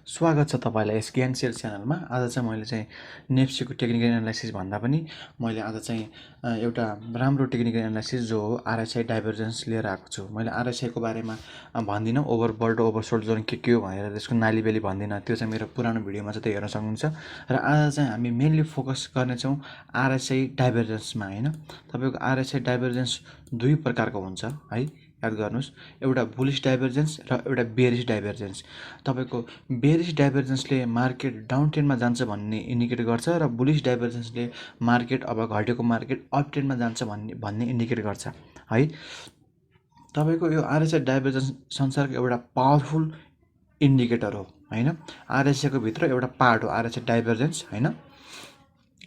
स्वागत छ तपाईँलाई यस ज्ञान सेल च्यानलमा। आज चाहिँ मैले चाहिँ नेप्सीको टेक्निकल एनालाइसिस भन्दा पनि मैले आज चाहिँ एउटा राम्रो टेक्निकल एनालाइसिस जो हो आरएसआई डाइभर्जेन्स लिएर आएको छु। मैले आरएसआईको बारेमा भन्दिनँ, ओभरबोल्ड ओभरसोल्ड जोन के हो भनेर त्यसको नालीबेली भन्दिनँ। त्यो चाहिँ मेरो पुरानो भिडियोमा चाहिँ हेर्न सक्नुहुन्छ। र आज चाहिँ हामी मेनली फोकस गर्नेछौँ आरएसआई डाइभर्जेन्समा होइन। तपाईँको आरएसआई डाइभर्जेन्स दुई प्रकारको हुन्छ है, याद गर्नुहोस्। एउटा बुलिस डाइभर्जेन्स र एउटा बेरिस डाइभर्जेन्स। तपाईँको बेरिस डाइभर्जेन्सले मार्केट डाउन ट्रेन्डमा जान्छ भन्ने इन्डिकेट गर्छ र बुलिस डाइभर्जेन्सले मार्केट अब घटेको मार्केट अप ट्रेन्डमा जान्छ भन्ने इन्डिकेट गर्छ है। तपाईँको यो आरएसआई डाइभर्जेन्स संसारको एउटा पावरफुल इन्डिकेटर हो होइन। आरएसआईको भित्र एउटा पार्ट हो आरएसआई डाइभर्जेन्स होइन।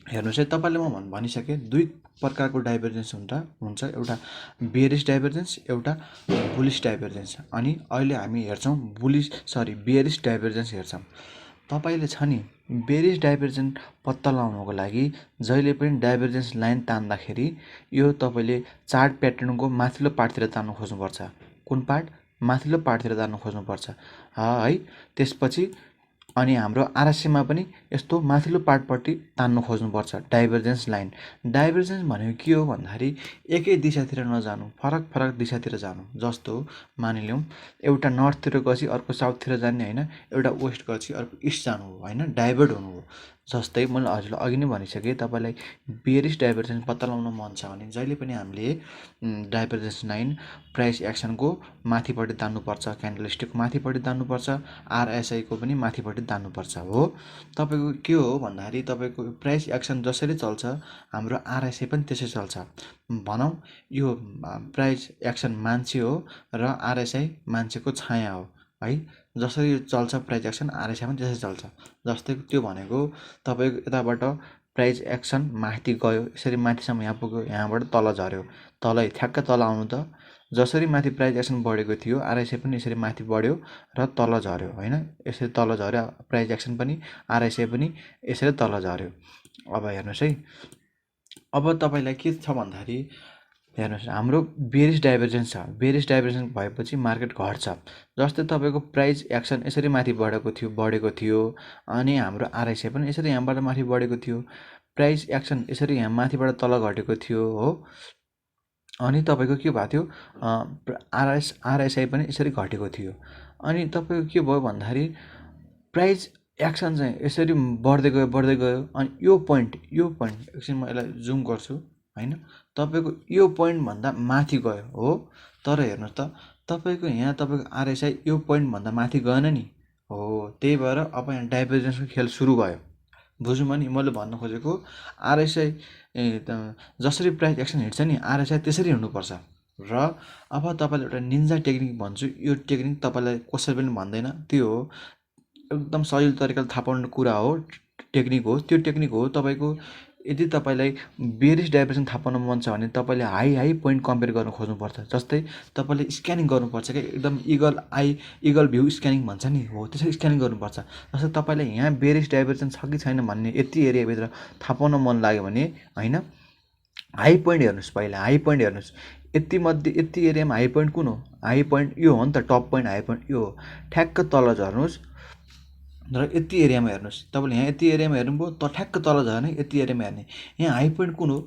हेर्नुहोस् है, तपाईँले म भनिसकेँ दुई प्रकारको डाइभर्जेन्स हुन्छ एउटा बेरिस डाइभर्जेन्स, एउटा बुलिस डाइभर्जेन्स। अनि अहिले हामी हेर्छौँ बेरिस डाइभर्जेन्स हेर्छौँ। तपाईँले छ नि बेरिस डाइभर्जेन्स पत्ता लगाउनको लागि जहिले पनि डाइभर्जेन्स लाइन तान्दाखेरि यो तपाईँले चार्ट प्याटर्नको माथिल्लो पार्टतिर तान्नु खोज्नुपर्छ। कुन पार्ट? माथिल्लो पार्टतिर तान्नु खोज्नुपर्छ है। त्यसपछि अनि हाम्रो आरएसआईमा पनि यस्तो माथिल्लो पार्टपट्टि तान्नु खोज्नुपर्छ डाइभर्जेन्स लाइन। डाइभर्जेन्स भनेको के हो भन्दाखेरि एकै दिशातिर नजानु, फरक फरक दिशातिर जानु। जस्तो मानिलिउँ एउटा नर्थतिर गएपछि अर्को साउथतिर जाने होइन, एउटा वेस्ट गएपछि अर्को इस्ट जानु हो होइन, डाइभर्ट हुनु हो। जस्तै मैले हजुरलाई अघि नै भनिसकेँ, तपाईँलाई बेरिस डाइभर्जेन्स पत्ता लगाउन मन छ भने जहिले पनि हामीले डाइभर्जेन्स लाइन प्राइस एक्सनको माथिपट्टि तान्नुपर्छ, क्यान्डलस्टिक माथिपट्टि तान्नुपर्छ, आरएसआईको पनि माथिपट्टि तान्नुपर्छ हो। तपाईँको के हो भन्दाखेरि तपाईँको प्राइस एक्सन जसरी चल्छ हाम्रो आरएसआई पनि त्यसै चल्छ। भनौँ यो प्राइस एक्सन मान्छे हो र आरएसआई मान्छेको छाया हो है। जसरी चल्छ प्राइस एक्सन आरएसआई पनि त्यसै चल्छ। जस्तै त्यो भनेको तपाईँको यताबाट प्राइस एक्सन माथि गयो, यसरी माथिसम्म यहाँ पुग्यो, यहाँबाट तल झऱ्यो, तलै ठ्याक्क तल आउनु त जसरी माथि प्राइस एक्सन बढेको थियो आरएसआई पनि यसरी माथि बढ्यो र तल झऱ्यो होइन। यसरी तल झऱ्यो प्राइस एक्सन पनि, आरएसआई पनि यसरी तल झऱ्यो। अब हेर्नुहोस् है, अब तपाईँलाई के छ भन्दाखेरि हेर्नुहोस् हाम्रो बेरिस डाइभर्जेन्स छ। बेरिस डाइभर्जेन्स भएपछि मार्केट घट्छ। जस्तै तपाईँको प्राइस एक्सन यसरी माथि बढेको थियो अनि हाम्रो आरएसआई पनि यसरी यहाँबाट माथि बढेको थियो। प्राइस एक्सन यसरी यहाँ माथिबाट तल घटेको थियो हो। अनि तपाईँको के भएको थियो आरएसआई पनि यसरी घटेको थियो। अनि तपाईँको के भयो भन्दाखेरि प्राइस एक्सन चाहिँ यसरी बढ्दै गयो अनि यो पोइन्ट एकछिन म यसलाई जुम गर्छु होइन। तपाईँको यो पोइन्टभन्दा माथि गयो हो। तर हेर्नुहोस् त तपाईँको यहाँ तपाईँको आरएसआई यो पोइन्टभन्दा माथि गएन नि हो। त्यही भएर अब यहाँ डाइभर्जेन्सको खेल सुरु भयो। बुझौँ नि मैले भन्न खोजेको आरएसआई जसरी प्राइस एक्सन हिँड्छ नि आरएसआई त्यसरी हिँड्नुपर्छ। र अब तपाईँले एउटा निन्जा टेक्निक भन्छु, यो टेक्निक तपाईँलाई कसैले पनि भन्दैन, त्यो हो एकदम सजिलो तरिकाले थाहा पाउने कुरा हो, टेक्निक हो। त्यो टेक्निक हो तपाईँको यदि तपाईँलाई बेरिस डाइभर्जेन्स थाहा पाउन मन छ भने तपाईँले हाई पोइन्ट कम्पेयर गर्न खोज्नुपर्छ। जस्तै तपाईँले स्क्यानिङ गर्नुपर्छ क्या, एकदम इगल भ्यू स्क्यानिङ भन्छ नि हो, त्यसरी स्क्यानिङ गर्नुपर्छ। जस्तै तपाईँलाई यहाँ बेरिस डाइभर्जेन्स छ कि छैन भन्ने यति एरियाभित्र थाहा पाउन मन लाग्यो भने होइन, हाई पोइन्ट हेर्नुहोस्। पहिला हाई पोइन्ट हेर्नुहोस्, यति एरियामा हाई पोइन्ट कुन हो? हाई पोइन्ट यो हो नि त, टप पोइन्ट हाई पोइन्ट यो हो। ठ्याक्क तल झर्नुहोस् र यति एरियामा हेर्नुहोस्। तपाईँले यहाँ यति एरियामा हेर्नुभयो त ठ्याक्क तल झर्ने, यति एरियामा हेर्ने। यहाँ हाई पोइन्ट कुन हो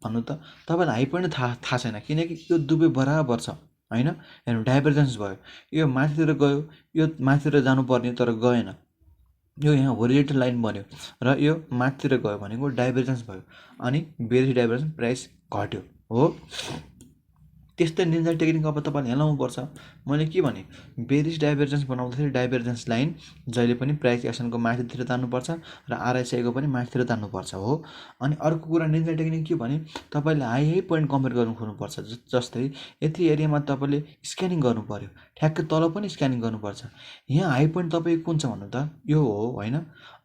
भन्नु त? तपाईँलाई हाई पोइन्ट थाहा छैन, किनकि यो दुवै बराबर छ होइन। हेर्नु डाइभर्जेन्स भयो, यो माथितिर गयो, यो माथितिर जानुपर्ने तर गएन, यो यहाँ होरिजेन्टल लाइन बन्यो र यो माथितिर गयो भनेको डाइभर्जेन्स भयो। अनि बेरिस डाइभर्जेन्स प्राइस घट्यो हो। त्यस्तै निन्जा टेक्निक अब तपाईँले यहाँ लाउनुपर्छ। मैले के भने बेरिस डाइभर्जेन्स बनाउँदाखेरि डाइभर्जेन्स लाइन जहिले पनि प्राइस एक्सनको माथितिर तान्नुपर्छ र आरएसआईको पनि माथितिर तान्नुपर्छ हो। अनि अर्को कुरा निन्जा टेक्निक के भने तपाईँले हाई पोइन्ट कम्पेयर गर्नु खोज्नुपर्छ। जस्तै यति एरियामा तपाईँले स्क्यानिङ गर्नु पर्यो, ठ्याक्क तल पनि स्क्यानिङ गर्नुपर्छ। यहाँ हाई पोइन्ट तपाईँको कुन छ भन्नु त? यो हो होइन।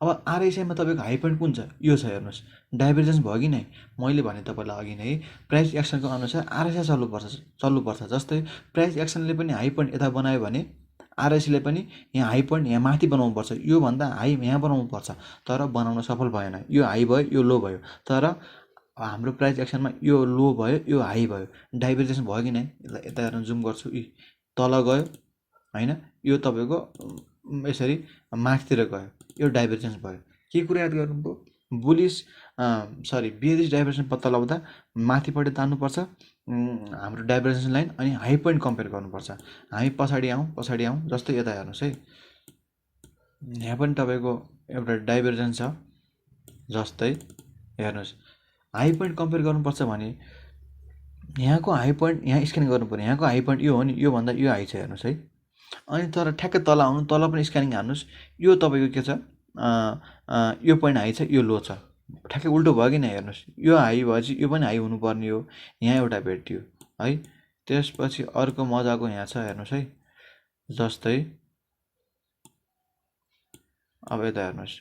अब आरएसआईमा तपाईँको हाई पोइन्ट कुन छ? यो छ। हेर्नुहोस् डाइभर्जेन्स भयो कि नै? मैले भने तपाईँलाई अघि नै प्राइस एक्सनको अनुसार आरएसआई चल्नुपर्छ। जस्तै प्राइस एक्सनले पनि हाई पोइन्ट यता बनायो भने आरएसआईले पनि यहाँ हाई पोइन्ट यहाँ माथि बनाउनुपर्छ, योभन्दा हाई यहाँ बनाउनुपर्छ। तर बनाउन सफल भएन, यो हाई भयो यो लो भयो। तर हाम्रो प्राइस एक्सनमा यो लो भयो यो हाई भयो, डाइभर्जेन्स भयो कि नै? यता हेर्नु जुम गर्छु, तल गयो होइन, यो तपाईँको यसरी माथितिर गयो, यो डाइभर्जेन्स भयो। के कुरा याद गर्नुभयो? बुलिस बेरिस डाइभर्जेन्स पत्ता लगाउँदा माथिपट्टि तान्नुपर्छ हाम्रो डाइभर्जेन्स लाइन, अनि हाई पोइन्ट कम्पेयर गर्नुपर्छ। हामी पछाडि आउँ जस्तै यता हेर्नुहोस् है, यहाँ पनि तपाईँको एउटा डाइभर्जेन्स छ, जस्तै हेर्नुहोस् हाई पोइन्ट कम्पेयर गर्नुपर्छ भने यहाँको हाई पोइन्ट यहाँ स्क्यानिङ गर्नु पर्यो। यहाँको हाई पोइन्ट यो हो नि, योभन्दा यो हाई छ हेर्नुहोस् है। अनि तर ठ्याक्कै तल आउनु, तल पनि स्क्यानिङ हान्नुहोस्, यो तपाईँको के छ, यो पोइन्ट हाई छ, यो लो छ, ठ्याक्कै उल्टो भयो कि न हेर्नुहोस्। यो हाई भएपछि यो पनि हाई हुनुपर्ने हो, यहाँ एउटा भेटियो है। त्यसपछि अर्को मजाको यहाँ छ हेर्नुहोस् है, जस्तै अब यता हेर्नुहोस्,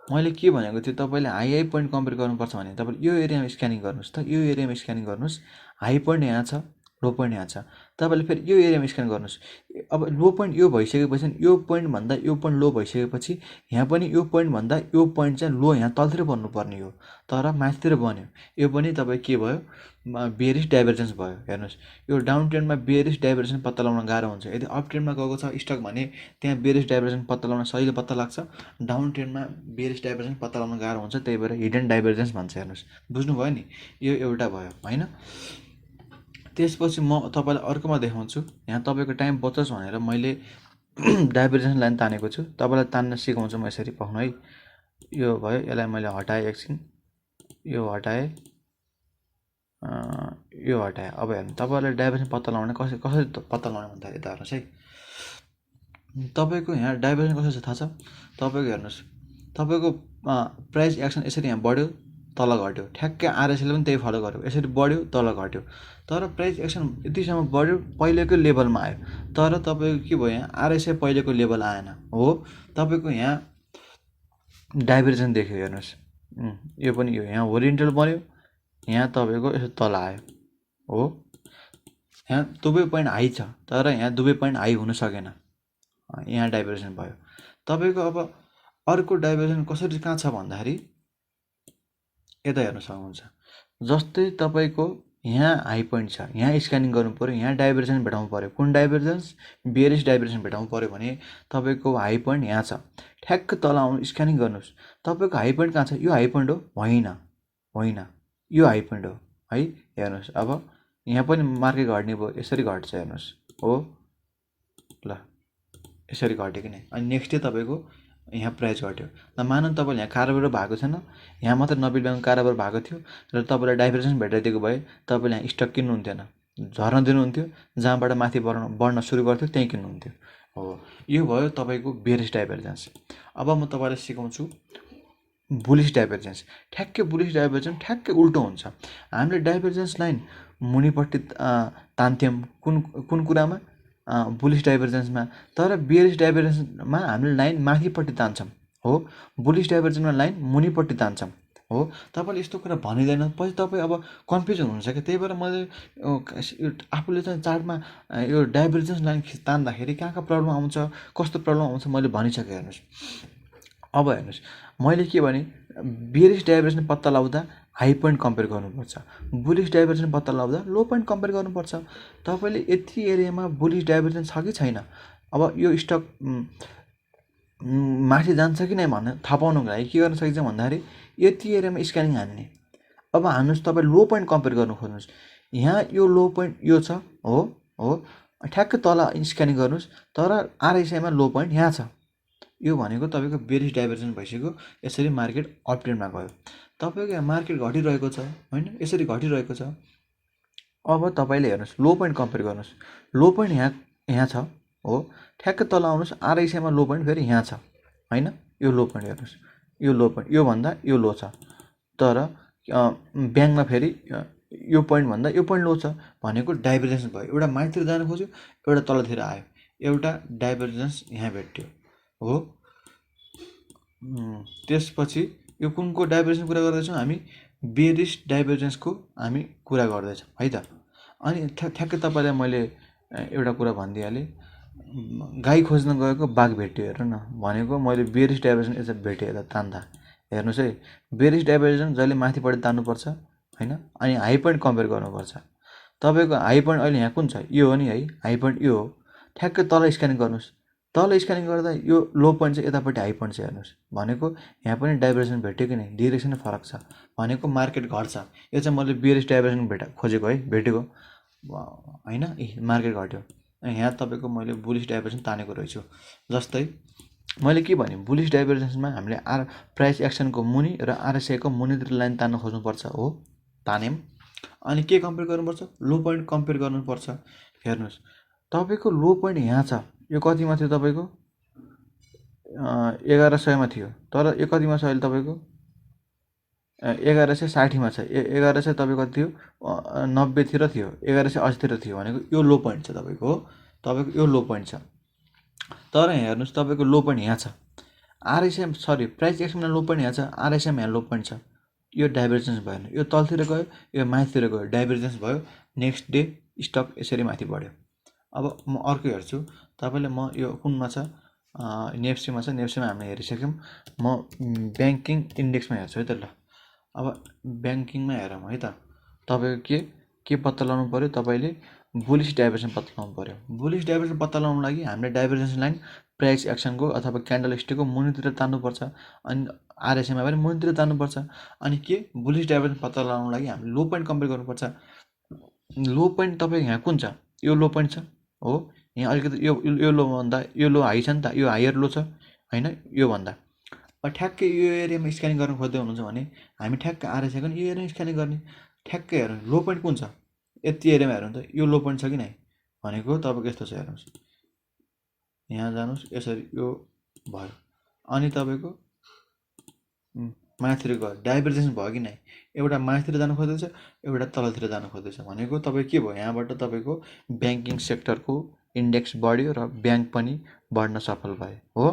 मैले के भनेको थिएँ तपाईँले हाई पोइन्ट कम्पेयर गर्नुपर्छ भने तपाईँले यो एरियामा स्क्यानिङ गर्नुहोस् त, यो एरियामा स्क्यानिङ गर्नुहोस्। हाई पोइन्ट यहाँ छ, लो पोइन्ट यहाँ छ, तपाईँले फेरि यो एरियामा स्क्यान गर्नुहोस्। अब लो पोइन्ट यो भइसकेपछि यो पोइन्टभन्दा यो पोइन्ट लो भइसकेपछि यहाँ पनि यो पोइन्टभन्दा यो पोइन्ट चाहिँ लो यहाँ तलतिर बन्नुपर्ने हो, तर माथितिर बन्यो। यो पनि तपाईँ के भयो, बेरिस डाइभर्जेन्स भयो। हेर्नुहोस् यो डाउन ट्रेन्डमा बेरिस डाइभर्जेन्स पत्ता लगाउन गाह्रो हुन्छ। यदि अप ट्रेन्डमा गएको छ स्टक भने त्यहाँ बेरिस डाइभर्जेन्स पत्ता लगाउन सजिलो पत्ता लाग्छ। डाउन ट्रेन्डमा बेरिस डाइभर्जेन्स पत्ता लगाउन गाह्रो हुन्छ, त्यही भएर हिडन डाइभर्जेन्स भन्छ। हेर्नुहोस् बुझ्नुभयो नि, यो एउटा भयो होइन। त्यसपछि म तपाईँलाई अर्कोमा देखाउँछु। यहाँ तपाईँको टाइम बचोस् भनेर मैले डाइभर्जेन्स लाइन तानेको छु, तपाईँलाई तान्न सिकाउँछु म यसरी पाउनु है। यो भयो, यसलाई मैले हटाएँ एकछिन, यो हटाएँ, यो हटाएँ। अब हेर्नु तपाईँलाई डाइभर्जेन्स पत्ता लगाउने कसरी पत्ता लगाउने भन्दाखेरि यता हेर्नुहोस् है। तपाईँको यहाँ डाइभर्जेन्स कसरी छ थाहा छ तपाईँको? हेर्नुहोस् तपाईँको प्राइस एक्सन यसरी यहाँ बढ्यो तल घट्यो, ठ्याक्कै आरएसएलले पनि त्यही फलो गर्यो, यसरी बढ्यो तल घट्यो। तर प्राइस एक्सन यतिसम्म बढ्यो पहिलेको लेभलमा आयो, तर तपाईँको के भयो, यहाँ आरएसए पहिलेको लेभल आएन हो। तपाईँको यहाँ डाइभर्जेन्स देख्यो हेर्नुहोस्, यो पनि यो यहाँ होरिजेन्टल बन्यो, यहाँ तपाईँको यसो तल आयो हो। यहाँ दुवै पोइन्ट हाई छ, तर यहाँ दुवै पोइन्ट हाई हुन सकेन, यहाँ डाइभर्जेन्स भयो। तपाईँको अब अर्को डाइभर्जेन्स कसरी कहाँ छ भन्दाखेरि यता हेर्न सक्नुहुन्छ। जस्तै तपाईँको यहाँ हाई पोइन्ट छ, यहाँ स्क्यानिङ गर्नु पऱ्यो, यहाँ डाइभर्जेन्स भेटाउनु पऱ्यो। कुन डाइभर्जेन्स? बेरिस डाइभर्जेन्स भेटाउनु पऱ्यो भने तपाईँको हाई पोइन्ट यहाँ छ, ठ्याक्क तल आउनु स्क्यानिङ गर्नुहोस्। तपाईँको हाई पोइन्ट कहाँ छ? यो हाई पोइन्ट हो? होइन, यो हाई पोइन्ट हो है। हेर्नुहोस् अब यहाँ पनि मार्केट घट्ने भयो, यसरी घट्छ हेर्नुहोस् हो, ल यसरी घट्यो कि नै। अनि नेक्स्ट डे तपाईँको यहाँ प्राइस घट्यो। ल मानौँ तपाईँले यहाँ कारोबार भएको छैन, यहाँ मात्र नबिल ब्याङ्क कारोबार भएको थियो र तपाईँलाई डाइभर्जेन्स भेटाइदिएको भए तपाईँले यहाँ स्टक किन्नुहुन्थेन, झर्न दिनुहुन्थ्यो, जहाँबाट माथि बढ्न सुरु गर्थ्यो त्यहीँ किन्नुहुन्थ्यो हो। यो भयो तपाईँको बेरिस डाइभर्जेन्स। अब म तपाईँलाई सिकाउँछु बुलिस डाइभर्जेन्स। ठ्याक्कै बुलिस डाइभर्जेन्स ठ्याक्कै उल्टो हुन्छ। हामीले डाइभर्जेन्स लाइन मुनिपट्टि तान्थ्यौँ कुन कुरामा? बुलिस डाइभर्जेन्समा। तर बेरिस डाइभर्जेन्समा हामीले लाइन माथिपट्टि तान्छौँ हो, बुलिस डाइभर्जेन्समा लाइन मुनिपट्टि तान्छौँ हो। तपाईँले यस्तो कुरा भनिँदैन, पछि तपाईँ अब कन्फ्युज हुनुहुन्छ क्या। त्यही भएर मैले आफूले चाहिँ चार्टमा यो डाइभर्जेन्स लाइन तान्दाखेरि कहाँ प्रब्लम आउँछ, कस्तो प्रब्लम आउँछ मैले भनिसकेँ। हेर्नुहोस् अब हेर्नुहोस् मैले के भने, बेरिस डाइभर्जेन्स पत्ता लगाउँदा हाई पोइन्ट कम्पेयर गर्नुपर्छ, बुलिस डाइभर्जेन्स पत्ता लगाउँदा लो पोइन्ट कम्पेयर गर्नुपर्छ। तपाईँले यति एरियामा बुलिस डाइभर्जेन्स छ कि छैन, अब यो स्टक माथि जान्छ कि नै भनेर थाहा पाउनुको लागि के गर्न सकिन्छ भन्दाखेरि यति एरियामा स्क्यानिङ हान्ने। अब हान्नुहोस्, तपाईँ लो पोइन्ट कम्पेयर गर्नु खोज्नुहोस्। यहाँ यो लो पोइन्ट यो छ हो, ठ्याक्कै तल स्क्यानिङ गर्नुहोस्, तर आरएसआईमा लो पोइन्ट यहाँ छ। यो भनेको तपाईँको बेरिस डाइभर्जेन्स भइसक्यो। यसरी मार्केट अप ट्रेन्डमा गयो, तपाईँको यहाँ मार्केट घटिरहेको छ होइन, यसरी घटिरहेको छ। अब तपाईँले हेर्नुहोस् लो पोइन्ट कम्पेयर गर्नुहोस्, लो पोइन्ट यहाँ छ हो, ठ्याक्कै तल आउनुहोस्, आरएसआईमा लो पोइन्ट फेरि यहाँ छ होइन। यो लो पोइन्ट हेर्नुहोस्, यो लो पोइन्ट योभन्दा यो लो छ, तर ब्याङ्कमा फेरि यो पोइन्टभन्दा यो पोइन्ट लो छ भनेको डाइभर्जेन्स भयो। एउटा माथितिर जान खोज्यो, एउटा तलतिर आयो, एउटा डाइभर्जेन्स यहाँ भेट्यो हो। त्यसपछि यो कुनको डाइभर्जेन्स कुरा गर्दैछौँ हामी? बेरिस डाइभर्जेन्सको हामी कुरा गर्दैछौँ है त। अनि ठ्याक्कै तपाईँलाई मैले एउटा कुरा भनिदिइहालेँ, गाई खोज्न गएको बाघ भेट्यो हेर्नु न भनेको मैले बेरिस डाइभर्जेन्स यसरी भेटेँ यता तान्दा। हेर्नुहोस् है, बेरिस डाइभर्जेन्स जहिले माथिपट्टि तान्नुपर्छ होइन, अनि हाई पोइन्ट कम्पेयर गर्नुपर्छ। तपाईँको हाई पोइन्ट अहिले यहाँ कुन छ? यो हो नि है, हाई पोइन्ट यो हो। ठ्याक्कै तल स्क्यानिङ गर्नुहोस्, तल स्क्यानिङ गर्दा यो लो पोइन्ट छ, यतापट्टि हाई पोइन्ट छ। हेर्नुहोस् भनेको यहाँ पनि डाइभर्जेन्स भेट्यो कि नै, डिरेक्सन फरक छ भनेको मार्केट घट्छ। यो चाहिँ मैले बियरिश डाइभर्जेन्स खोजेको है, भेटेको होइन। मार्केट घट्यो, यहाँ तपाईँको मैले बुलिश डाइभर्जेन्स तानेको रहेछु। जस्तै मैले के भने बुलिश डाइभर्जेन्समा हामीले प्राइस एक्सनको मुनि र आरएसआईको मुनितिर लाइन तान्न खोज्नुपर्छ हो, तान्यौँ। अनि के कम्पेयर गर्नुपर्छ, लो पोइन्ट कम्पेयर गर्नुपर्छ। हेर्नुहोस् तपाईँको लो पोइन्ट यहाँ छ, यो कतिमा थियो तपाईँको 1100मा थियो, तर यो कतिमा छ अहिले तपाईँको 1160मा छ। 1100 तपाईँको कति थियो 90तिर थियो, 1180तिर थियो भनेको यो लो पोइन्ट छ तपाईँको हो, तपाईँको यो लो पोइन्ट छ। तर हेर्नुहोस् तपाईँको लो पोइन्ट यहाँ छ, आरएसएम सरी प्राइस एक्सनमा लो पोइन्ट यहाँ छ, आरएसएम यहाँ लो पोइन्ट छ। यो डाइभर्जेन्स भएन, यो तलतिर गयो, यो माथितिर गयो, डाइभर्जेन्स भयो। नेक्स्ट डे स्टक यसरी माथि बढ्यो। अब म अर्को हेर्छु तपाईँले, म यो कुनमा छ नेप्सीमा छ, नेप्सीमा हामीले हेरिसक्यौँ। म ब्याङ्किङ इन्डेक्समा हेर्छु है त। ल अब ब्याङ्किङमा हेरौँ है त। तपाईँको के पत्ता लगाउनु पऱ्यो, तपाईँले बुलिश डाइभर्जेन्स पत्ता लगाउनु पऱ्यो। बुलिश डाइभर्जेन्स पत्ता लगाउनु लागि हामीले डाइभर्जेन्स लाइन प्राइस एक्सनको अथवा क्यान्डल स्टिकको मुनितिर तान्नुपर्छ, अनि आरएसएमा पनि मुनितिर तान्नुपर्छ। अनि के बुलिश डाइभर्जेन्स पत्ता लगाउनु लागि हामीले लो पोइन्ट कम्पेयर गर्नुपर्छ। लो पोइन्ट तपाईँ यहाँ कुन छ, यो लो पोइन्ट छ हो, यहाँ अलिकति यो लो भन्दा यो लो हाई छ नि त, यो हायर लो छ होइन यो भन्दा। ठ्याक्कै यो एरियामा स्क्यानिङ गर्न खोज्दै हुनुहुन्छ भने हामी ठ्याक्कै आरएसआईको नि यो एरियामा स्क्यानिङ गर्ने। ठ्याक्कै हेर्नु लो पोइन्ट कुन छ, यति एरियामा हेर्नु त यो लो पोइन्ट छ कि नै भनेको तपाईँको यस्तो छ। हेर्नुहोस् यहाँ जानुहोस्, यसरी यो भयो, अनि तपाईँको माथितिर गयो, डाइभर्जेन्स भयो कि नै, एउटा माथितिर जानु खोज्दैछ, एउटा तलतिर जानु खोज्दैछ भनेको तपाईँ के भयो, यहाँबाट तपाईँको ब्याङ्किङ सेक्टरको इन्डेक्स बढ्यो र ब्याङ्क पनि बढ्न सफल भयो हो।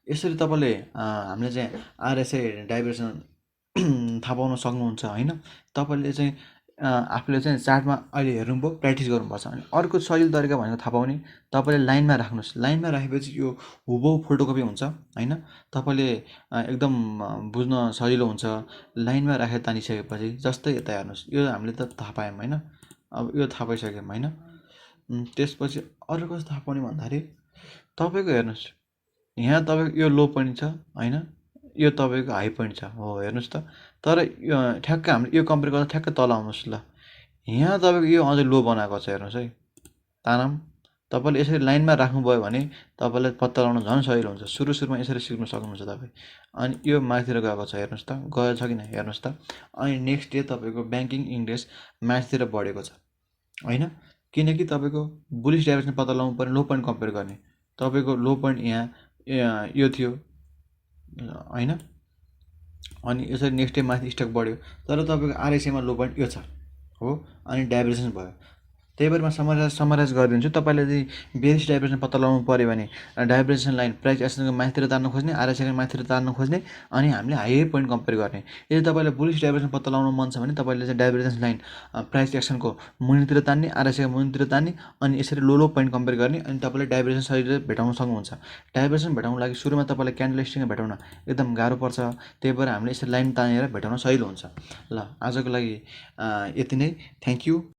यसरी तपाईँले हामीले चाहिँ आरएसआई डाइभर्जेन्स थाहा पाउन सक्नुहुन्छ होइन। तपाईँले चाहिँ आफूले चाहिँ चार्टमा अहिले हेर्नुभयो, प्र्याक्टिस गर्नुपर्छ। अनि अर्को सजिलो तरिका भनेको थाहा पाउने, तपाईँले लाइनमा राख्नुहोस्। लाइनमा राखेपछि यो हुबहु फोटोकपी हुन्छ होइन, तपाईँले एकदम बुझ्न सजिलो हुन्छ। लाइनमा राखेर तानिसकेपछि जस्तै यता हेर्नुहोस्, यो हामीले त थाहा पायौँ होइन, अब यो थाहा पाइसक्यौँ होइन। त्यसपछि अरू कस्तो थाहा पाउने भन्दाखेरि तपाईँको हेर्नुहोस् यहाँ तपाईँको यो लो पोइन्ट छ होइन, यो तपाईँको हाई पोइन्ट छ हो, हेर्नुहोस् त। तर ठ्याक्कै हामीले यो कम्पेयर गर्दा ठ्याक्कै तल आउनुहोस्। ल यहाँ तपाईँको यो अझै लो बनाएको छ, हेर्नुहोस् है, तानाम। तपाईँले यसरी लाइनमा राख्नुभयो भने तपाईँलाई पत्ता लगाउन झन् सजिलो हुन्छ। सुरुमा यसरी सिक्न सक्नुहुन्छ तपाईँ। अनि यो माथितिर गएको छ, हेर्नुहोस् त, गएको छ कि नै हेर्नुहोस् त। अनि नेक्स्ट डे तपाईँको ब्याङ्किङ इन्डेक्स माथितिर बढेको छ होइन, किनकि तपाईँको बुलिश डाइभर्जेन्स पत्ता लगाउनु पर्ने, लो पोइन्ट कम्पेयर गर्ने। तपाईँको लो पोइन्ट यहाँ यो थियो होइन, अनि यसरी नेक्स्ट डे माथि स्टक बढ्यो, तर तपाईँको आरएसआईमा लो पोइन्ट यो छ हो, अनि डाइभर्जेन्स भयो। त्यही भएर म समराइज गरिदिन्छु। तपाईँले यदि बेरिस डाइभर्जेन्स पत्ता लगाउनु पऱ्यो भने डाइभर्जेन्स लाइन प्राइस एक्सनको माथितिर तान्न खोज्ने, आरएसआईको माथितिर तान्न खोज्ने, अनि हामीले हाई पोइन्ट कम्पेयर गर्ने। यदि तपाईँलाई बुलिस डाइभर्जेन्स पत्ता लगाउनु मन छ भने तपाईँले चाहिँ डाइभर्जेन्स लाइन प्राइस एक्सनको मुनितिर तान्ने, आरएसआईको मुनितिर तान्ने, अनि यसरी लो पोइन्ट कम्पेयर गर्ने, अनि तपाईँले डाइभर्जेन्स सजिलै भेटाउन सक्नुहुन्छ। डाइभर्जेन्स भेटाउनु लागि सुरुमा तपाईँलाई क्यान्डल स्टिकमा भेटाउन एकदम गाह्रो पर्छ, त्यही भएर हामीले यसरी लाइन तानेर भेटाउन सजिलो हुन्छ। ल आजको लागि यति नै, थ्याङ्क यू।